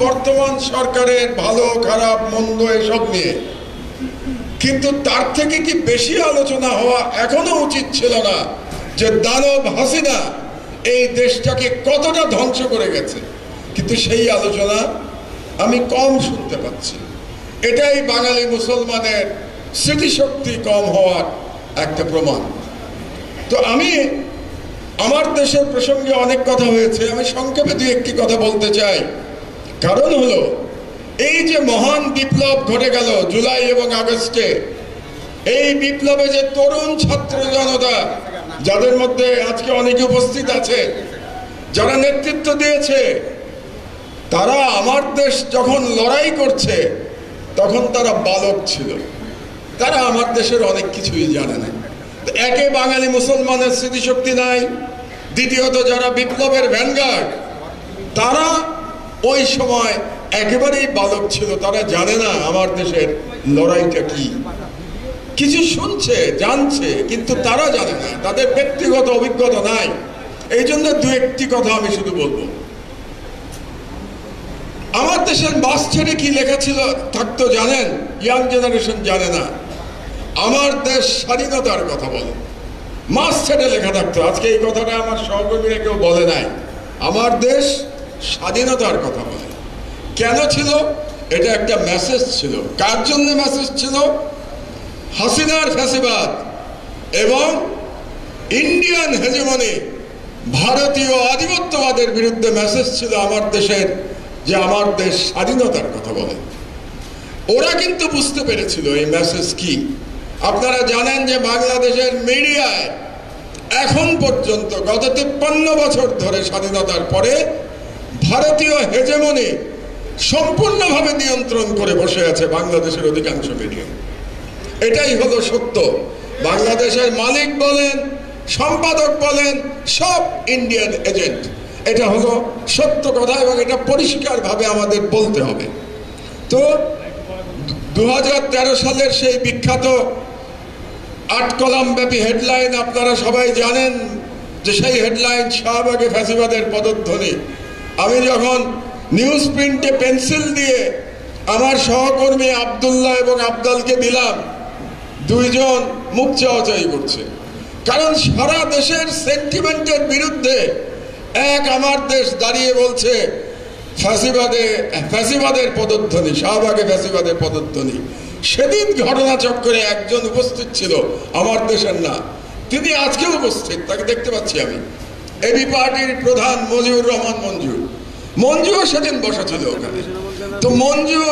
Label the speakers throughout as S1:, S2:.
S1: বর্তমান সরকারের ভালো খারাপ মন্দ এসব নিয়ে, কিন্তু তার থেকে কি বেশি আলোচনা হওয়া এখনো উচিত ছিল না যে দানব হাসিনা এই দেশটাকে কতটা ধ্বংস করে গেছে? কিন্তু সেই আলোচনা আমি কম শুনতে পাচ্ছি। এটাই বাঙালি মুসলমানের স্মৃতিশক্তি কম হওয়ার একটা প্রমাণ। তো আমি আমার দেশের প্রসঙ্গে অনেক কথা হয়েছে, আমি সংক্ষেপে দুই একটি কথা বলতে চাই। কারণ হলো এই যে মহান বিপ্লব ঘটে গেল জুলাই এবং আগস্টে, এই বিপ্লবে যে তরুণ ছাত্র জনতা, যাদের মধ্যে আজকে অনেকে উপস্থিত আছে, যারা নেতৃত্ব দিয়েছে, তারা আমার দেশ যখন লড়াই করছে তখন তারা বালক ছিল, তারা আমার দেশের অনেক কিছুই জানে না। একে বাঙালি মুসলমানের স্মৃতিশক্তি নাই, দ্বিতীয়ত যারা বিপ্লবের ভ্যানগার্ড তারা ওই সময় একেবারেই বালক ছিল, তারা জানে না আমার দেশের লড়াইটা কি। কিছু শুনছে জানছে কিন্তু তারা জানে না, তাদের ব্যক্তিগত অভিজ্ঞতা নাই। এই জন্য দু একটি কথা আমি শুধু বলবো। আমার দেশের বাস ছেড়ে কি লেখা ছিল থাকতো জানেন? ইয়াং জেনারেশন জানে না। আমার দেশ স্বাধীনতার কথা বলে, মাস ছেড়ে লেখা থাকতো। আজকে এই কথাটা আমার সহকর্মীরা কেউ বলে নাই। আমার দেশ স্বাধীনতার কথা বলে। কেন ছিল? এটা একটা মেসেজ ছিল। কার জন্য মেসেজ ছিল? হাসিনার ফ্যাসিবাদ এবং ইন্ডিয়ান হেজেমনি, ভারতীয় আধিপত্যবাদের বিরুদ্ধে মেসেজ ছিল আমার দেশের, যে আমার দেশ স্বাধীনতার কথা বলে। ওরা কিন্তু বুঝতে পেরেছিল এই মেসেজ কি। আপনারা জানেন যে বাংলাদেশের মিডিয়ায় এখন পর্যন্ত গত 53 বছর ধরে স্বাধীনতার পরে ভারতীয় হেজেমনি সম্পূর্ণভাবে নিয়ন্ত্রণ করে বসে আছে বাংলাদেশের অধিকাংশ মিডিয়া। এটাই হলো সত্য। বাংলাদেশের মালিক বলেন, সম্পাদক বলেন, সব ইন্ডিয়ান এজেন্ট। এটা হলো সত্য কথা এবং এটা পরিষ্কারভাবে আমাদের বলতে হবে। তো 2013 সালের সেই বিখ্যাত 8 কলাম ব্যাপী হেডলাইন আপনারা সবাই জানেন, যে সেই হেডলাইন শাহবাগে ফ্যাসিবাদের পদধ্বনি। আমি যখন নিউজ প্রিন্টে পেন্সিল দিয়ে আমার সহকর্মী আব্দুল্লাহ এবং আবদালকে দিলাম, দুইজন মুখ চাওয়াচাই করছে। কারণ সারা দেশের সেন্টিমেন্টের বিরুদ্ধে আমার দেশ দাঁড়িয়ে বলছে ফ্যাসিবাদের পদধ্বনি, শাহবাগে ফ্যাসিবাদের পদধ্বনি। সেদিন ঘটনাচক্রে একজন উপস্থিত ছিল, আমার দেশের না, তিনি আজকেও উপস্থিত, তাকে দেখতে পাচ্ছি আমি। এবি পার্টির প্রধান মজিউর রহমান মঞ্জুও সেদিন বসেছিল ওখানে। তো মঞ্জু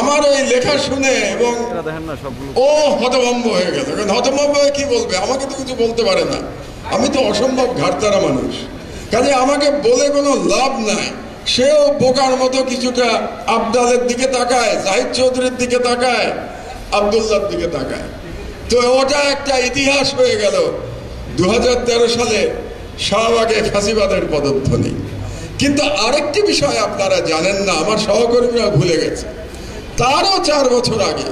S1: আমার ওই লেখা শুনে এবং ও হতভম্ব হয়ে গেল। কারণ হতভম্ব হয়ে কি বলবে? আমাকে তো কিছু বলতে পারে না, আমি তো অসম্ভব ঘাটতারা মানুষ, কাজে আমাকে বলে কোনো লাভ নাই। সেও বোকার মতো কিছুটা আবদালের দিকে তাকায়, জাহিদ চৌধুরীর দিকে তাকায়, আব্দুল্লাহর দিকে তাকায়। তো ওটা একটা ইতিহাস হয়ে গেল 2013 সালে শাহবাগে ফ্যাসিবাদের পদধ্বনি। কিন্তু আরেকটি বিষয় আপনারা জানেন না, আমার সহকর্মীরা ভুলে গেছে। তারও 4 বছর আগে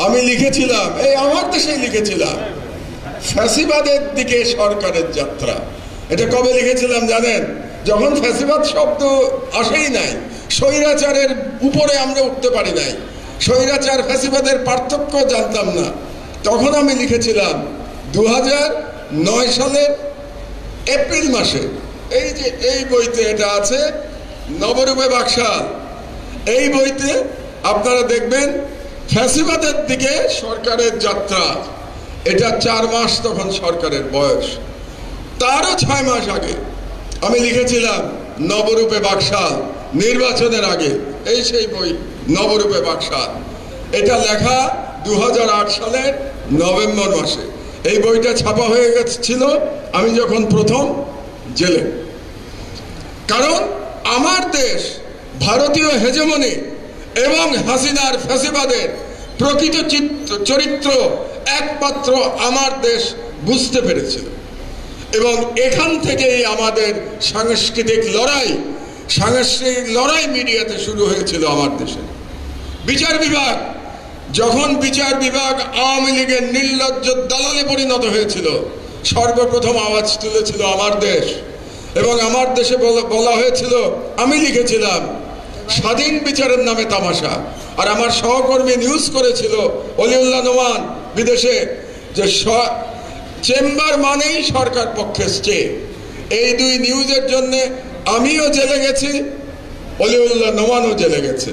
S1: আমি লিখেছিলাম, এই আমার দেশেই লিখেছিলাম, ফ্যাসিবাদের দিকে সরকারের যাত্রা। এটা কবে লিখেছিলাম জানেন? যখন ফ্যাসিবাদ শব্দ আসেই নাই, স্বৈরাচারের উপরে আমরা উঠতে পারি নাই, স্বৈরাচার ফ্যাসিবাদের পার্থক্য জানতাম না। তখন আমি লিখেছিলাম 2009 সালের এপ্রিল মাসে, এই যে এই বইতে এটা আছে, নবরূপে বাকশাল, এই বইতে আপনারা দেখবেন ফ্যাসিবাদের দিকে সরকারের যাত্রা। এটা 4 মাস তখন সরকারের বয়স। তারও 6 মাস আগে আমি লিখেছিলাম নবরূপে বাকশাল, নির্বাচনের আগে। এই সেই বই নবরূপে বাকশাল। এটা লেখা 2008 সালের নভেম্বর মাসে। এই বইটা ছাপা হয়ে গেছিল আমি যখন প্রথম জেলে। কারণ আমার দেশ ভারতীয় হেজেমনি এবং হাসিনার ফ্যাসিবাদের প্রকৃত চরিত্র একমাত্র আমার দেশ বুঝতে পেরেছিল। এবং এখান থেকেই আমাদের সাংস্কৃতিক লড়াই মিডিয়াতে শুরু হয়েছিল আমার দেশে। বিচার বিভাগ, যখন বিচার বিভাগ আওয়ামী লীগের নির্লজ্জ দালালে পরিণত হয়েছিল, সর্বপ্রথম আওয়াজ তুলেছিল আমার দেশ। এবং আমার দেশে বলা হয়েছিল, আমি লিখেছিলাম স্বাধীন বিচারের নামে তামাশা। আর আমার সহকর্মী নিউজ করেছিল অলিউল্লাহ নোমান বিদেশে, যে চেম্বার মানেই সরকার পক্ষে স্টে। এই দুই নিউজের জন্য আমিও জেলে গেছি, অলিউল্লাহ নোমানও জেলে গেছে।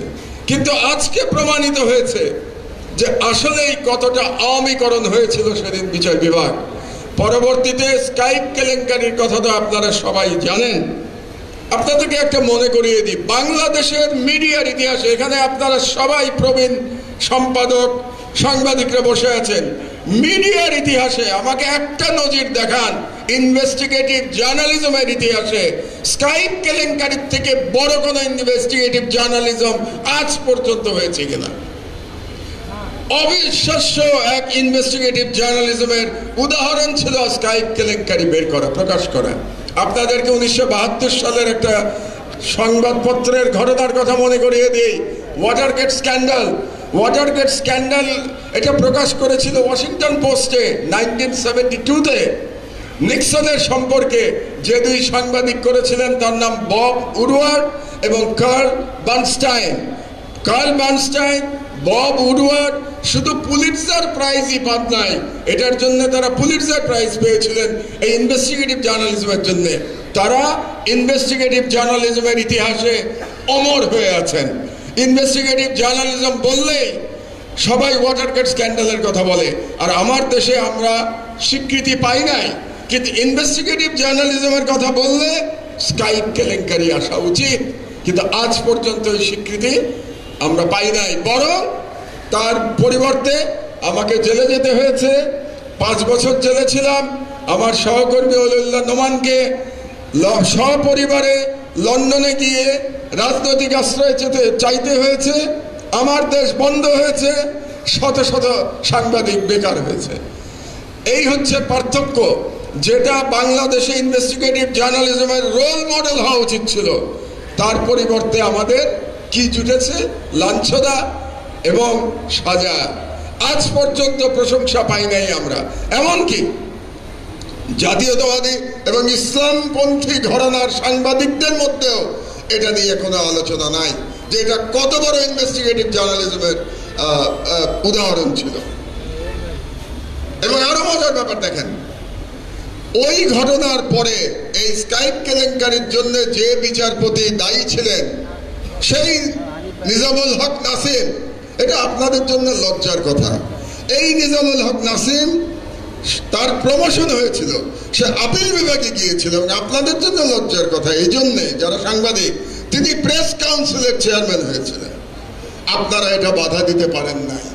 S1: কিন্তু আজকে প্রমাণিত হয়েছে যে আসলেই কতটা আওয়ামীকরণ হয়েছিল সেদিন বিচার বিভাগ। পরবর্তীতে স্কাইপ কেলেঙ্কারির কথা তো আপনারা সবাই জানেন। আপনাদেরকে একটা মনে করিয়ে দিই, বাংলাদেশের মিডিয়ার ইতিহাসে, এখানে আপনারা সবাই প্রবীণ সম্পাদক সাংবাদিকরা বসে আছেন, মিডিয়ার ইতিহাসে আমাকে একটা নজির দেখান ইনভেস্টিগেটিভ জার্নালিজমের ইতিহাসে স্কাইপ কেলেঙ্কারির থেকে বড় কোনো ইনভেস্টিগেটিভ জার্নালিজম আজ পর্যন্ত হয়েছে কিনা। অবিশ্বাস্য এক ইনভেস্টিগেটিভ জার্নালিজমের উদাহরণ ছিল স্কাইপ কেলেঙ্কারি বের করা, প্রকাশ করা। আপনাদেরকে 1972 সালের একটা সংবাদপত্রের ঘটনার কথা মনে করিয়ে দিই, ওয়াটারগেট স্ক্যান্ডাল। ওয়াটারগেট স্ক্যান্ডাল এটা প্রকাশ করেছিল ওয়াশিংটন পোস্টে 1972-তে। নিক্সনের সম্পর্কে যে দুই সাংবাদিক করেছিলেন তার নাম বব উডওয়ার্ড এবং Carl Bernstein. Carl Bernstein, Bob Woodward শুধু পুলিৎজার প্রাইজই পান নাই, এটার জন্য তারা পুলিৎজার প্রাইজ পেয়েছিলেন এই ইনভেস্টিগেটিভ জার্নালিজমের জন্য। তারা ইনভেস্টিগেটিভ জার্নালিজমের ইতিহাসে অমর হয়ে আছেন। ইনভেস্টিগেটিভ জার্নালিজম বললেই সবাই ওয়াটারগেট স্ক্যান্ডালের কথা বলে, আর আমার দেশে আমরা স্বীকৃতি পাই নাই। কিন্তু ইনভেস্টিগেটিভ জার্নালিজমের কথা বললে স্কাইপ কেলেঙ্কারি আসা উচিত, কিন্তু আজ পর্যন্ত এই স্বীকৃতি আমরা পাই নাই। বরং তার পরিবর্তে আমাকে জেলে যেতে হয়েছে। 5 বছর জেলে ছিলাম। আমার সহকর্মী অলিউল্লাহ নোমানকে সপরিবারে লন্ডনে গিয়ে রাজনৈতিক আশ্রয় চাইতে হয়েছে। আমার দেশ বন্ধ হয়েছে, শত শত সাংবাদিক বেকার হয়েছে। এই হচ্ছে পার্থক্য, যেটা বাংলাদেশে ইনভেস্টিগেটিভ জার্নালিজমের রোল মডেল হওয়া উচিত ছিল। তার পরিবর্তে আমাদের কি জুটেছে? লাঞ্ছনা এবং সাজা। আজ পর্যন্ত প্রশংসা পাই নাই আমরা। এমনকি জাতীয়তাবাদী এবং ইসলামপন্থী ঘরানার সাংবাদিকদের মধ্যেও এটা নিয়ে কোনো আলোচনা নাই যে এটা কত বড় ইনভেস্টিগেটিভ জার্নালিজমের উদাহরণ ছিল। এবং আরো মজার ব্যাপার দেখেন, ওই ঘটনার পরে এই স্কাইপ কেলেঙ্কারির জন্য যে বিচারপতি দায়ী ছিলেন সেই নিজামুল হক নাসিম, এটা আপনাদের জন্য লজ্জার কথা। এই নিজামুল হক নাসিম, তার প্রমোশন হয়েছিল, সে আপিল বিভাগে গিয়েছিল, এবং আপনাদের জন্য লজ্জার কথা এই জন্যে যারা সাংবাদিক, তিনি প্রেস কাউন্সিলের চেয়ারম্যান হয়েছিলেন। আপনারা এটা বাধা দিতে পারেন নাই।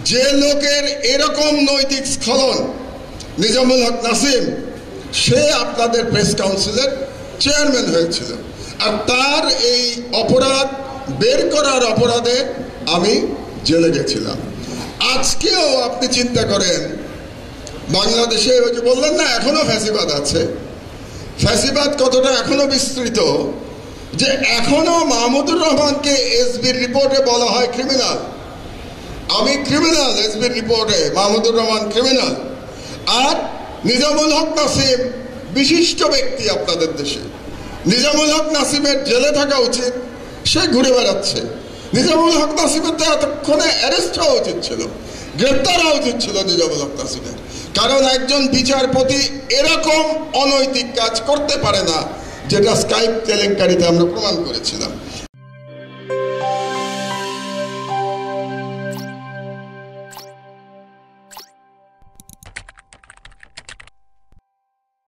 S1: যে লোকের এরকম নৈতিক স্খলন, নিজামুল হক নাসিম, সে আপনাদের প্রেস কাউন্সিলের চেয়ারম্যান হয়েছিল। আর তার এই অপরাধ বের করার অপরাধে আমি জেলে গেছিলাম। আজকেও আপনি চিন্তা করেন, বাংলাদেশে ওই যে বললেন না এখনো ফ্যাসিবাদ আছে, ফ্যাসিবাদ কতটা এখনো বিস্তৃত যে এখনো মাহমুদুর রহমানকে এসবির রিপোর্টে বলা হয় ক্রিমিনাল। আমি ক্রিমিনাল, এসবির রিপোর্টে মাহমুদুর রহমান ক্রিমিনাল। আর নিজামুল হক নাসিম বিশিষ্ট ব্যক্তি আপনাদের দেশে। নিজামুল হক নাসিমের জেলে থাকা উচিত, সে ঘুরে বেড়াচ্ছে। নিজামুল হক নাসিমের তো এতক্ষণে অ্যারেস্ট হওয়া উচিত ছিল, গ্রেপ্তার হওয়া উচিত ছিল নিজামুল হক নাসিমের। কারণ একজন বিচারপতি এরকম অনৈতিক কাজ করতে পারে না, যেটা স্কাইপ কেলেঙ্কারিতে আমরা প্রমাণ করেছিলাম।